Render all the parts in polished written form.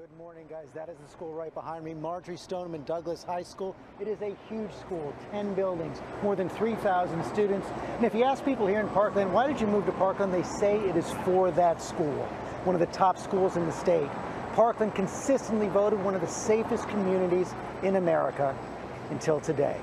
Good morning, guys. That is the school right behind me, Marjory Stoneman Douglas High School. It is a huge school, 10 buildings, more than 3,000 students. And if you ask people here in Parkland, why did you move to Parkland? They say it is for that school, one of the top schools in the state. Parkland consistently voted one of the safest communities in America until today.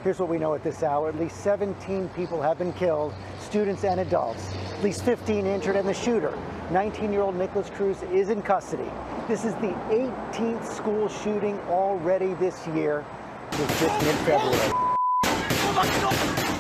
Here's what we know at this hour. At least 17 people have been killed, students and adults. At least 15 injured, and the shooter, 19-year-old Nikolas Cruz, is in custody. This is the 18th school shooting already this year. It's just mid-February.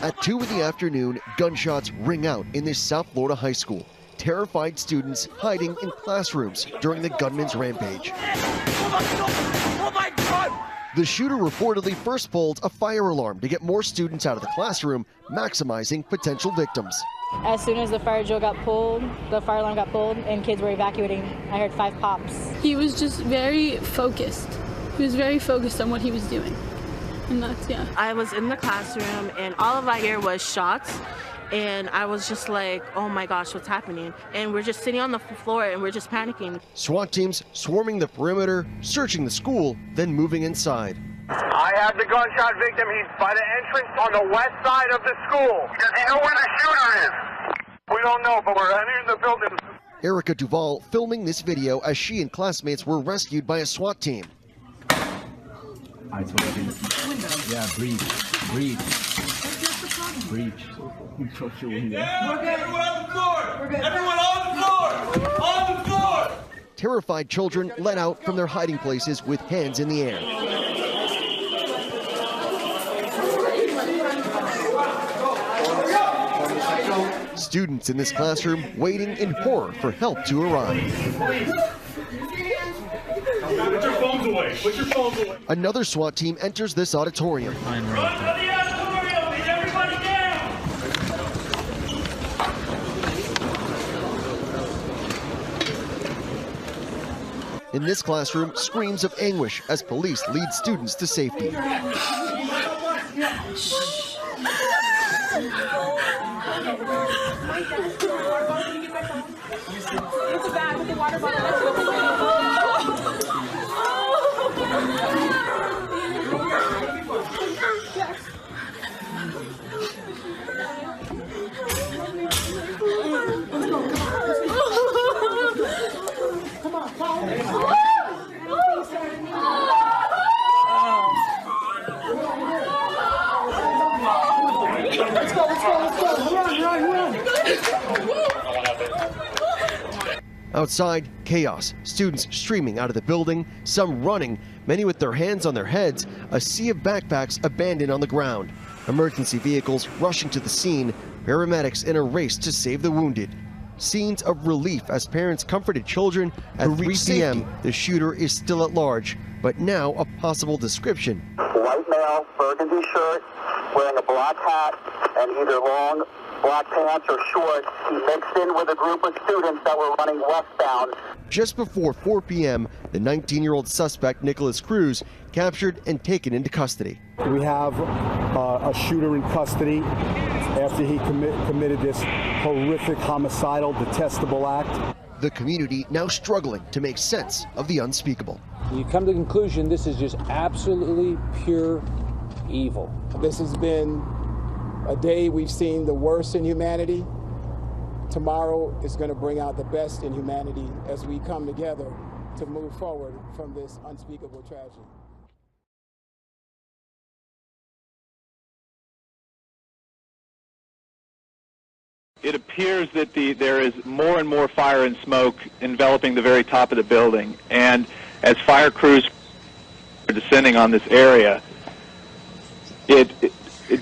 At 2 in the afternoon, gunshots ring out in this South Florida high school. Terrified students hiding in classrooms during the gunman's rampage. Oh my God! The shooter reportedly first pulled a fire alarm to get more students out of the classroom, maximizing potential victims. As soon as the fire drill got pulled, the fire alarm got pulled, and kids were evacuating, I heard 5 pops. He was just very focused. He was very focused on what he was doing. And that's, yeah. I was in the classroom, and all of I hear was shots. And I was just like, oh my gosh, what's happening? And we're just sitting on the floor and we're just panicking. SWAT teams swarming the perimeter, searching the school, then moving inside. I have the gunshot victim. He's by the entrance on the west side of the school. Does he know where the shooter is? We don't know, but we're entering the building. Erica Duval filming this video as she and classmates were rescued by a SWAT team. Yeah, breathe. Breathe. Approach your window. Everyone on the floor! Everyone on the floor! On the floor! Terrified children let out from their hiding places with hands in the air. Students in this classroom waiting in horror for help to arrive. Put your phones away. Put your phones away. Another SWAT team enters this auditorium. Run to the auditorium. Leave everybody down. In this classroom, screams of anguish as police lead students to safety. Outside, chaos. Students streaming out of the building, some running, many with their hands on their heads, a sea of backpacks abandoned on the ground. Emergency vehicles rushing to the scene, paramedics in a race to save the wounded. Scenes of relief as parents comforted children. At 3 p.m., the shooter is still at large, but now a possible description. White male, burgundy shirt, wearing a black hat, and either long black pants or shorts. He mixed in with a group of students that were running westbound. Just before 4 p.m., the 19-year-old suspect, Nikolas Cruz, captured and taken into custody. We have a shooter in custody after he committed this horrific, homicidal, detestable act. The community now struggling to make sense of the unspeakable. You come to the conclusion this is just absolutely pure evil. This has been a day we've seen the worst in humanity. Tomorrow is going to bring out the best in humanity as we come together to move forward from this unspeakable tragedy. It appears that there is more and more fire and smoke enveloping the very top of the building, and as fire crews are descending on this area, it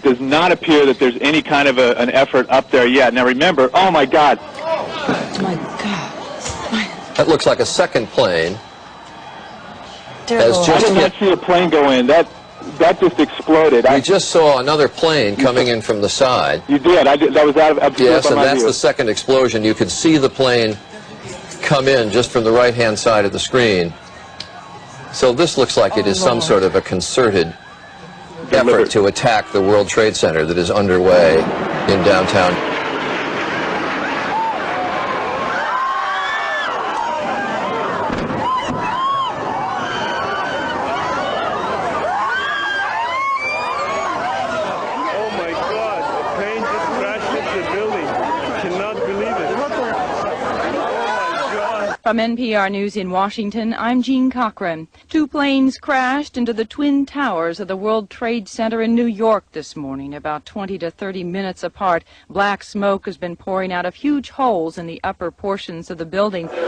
does not appear that there's any kind of an effort up there yet. Now remember, oh my God. Oh my God. That looks like a second plane. I did not see a plane go in. That just exploded. I just saw another plane coming in from the side. You did. That was out of yes, and that's view. the second explosion. You could see the plane come in just from the right-hand side of the screen. So this looks like it is some sort of a concerted effort to attack the World Trade Center that is underway in downtown. From NPR News in Washington, I'm Jean Cochran. 2 planes crashed into the twin towers of the World Trade Center in New York this morning, about 20 to 30 minutes apart. Black smoke has been pouring out of huge holes in the upper portions of the building. Oh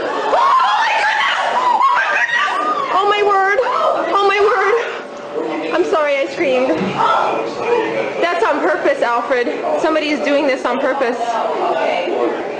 my word! Oh my word! I'm sorry I screamed. That's on purpose, Alfred. Somebody is doing this on purpose.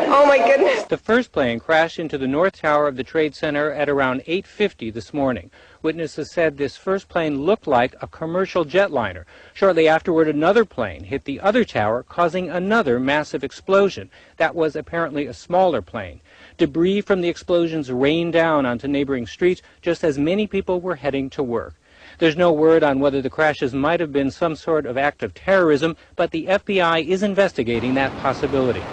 Oh my goodness. The first plane crashed into the North Tower of the Trade Center at around 8:50 this morning. Witnesses said this first plane looked like a commercial jetliner. Shortly afterward, another plane hit the other tower, causing another massive explosion. That was apparently a smaller plane. Debris from the explosions rained down onto neighboring streets just as many people were heading to work. There's no word on whether the crashes might have been some sort of act of terrorism, but the FBI is investigating that possibility.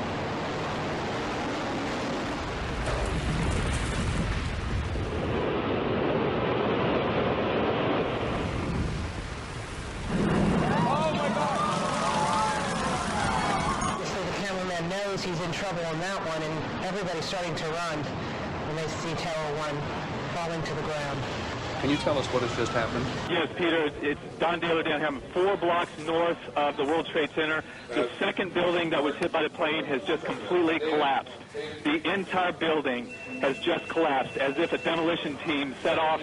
He's in trouble on that one, and everybody's starting to run when they see Tower 1 falling to the ground. Can you tell us what has just happened? Yes, Peter, it's Don Daler down here. I'm 4 blocks north of the World Trade Center. The second building that was hit by the plane has just completely collapsed. The entire building has just collapsed, as if a demolition team set off.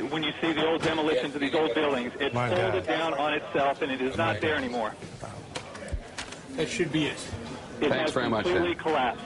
When you see the old demolitions of these old buildings, it folded down on itself, and it is not there anymore. That should be it. It has completely collapsed.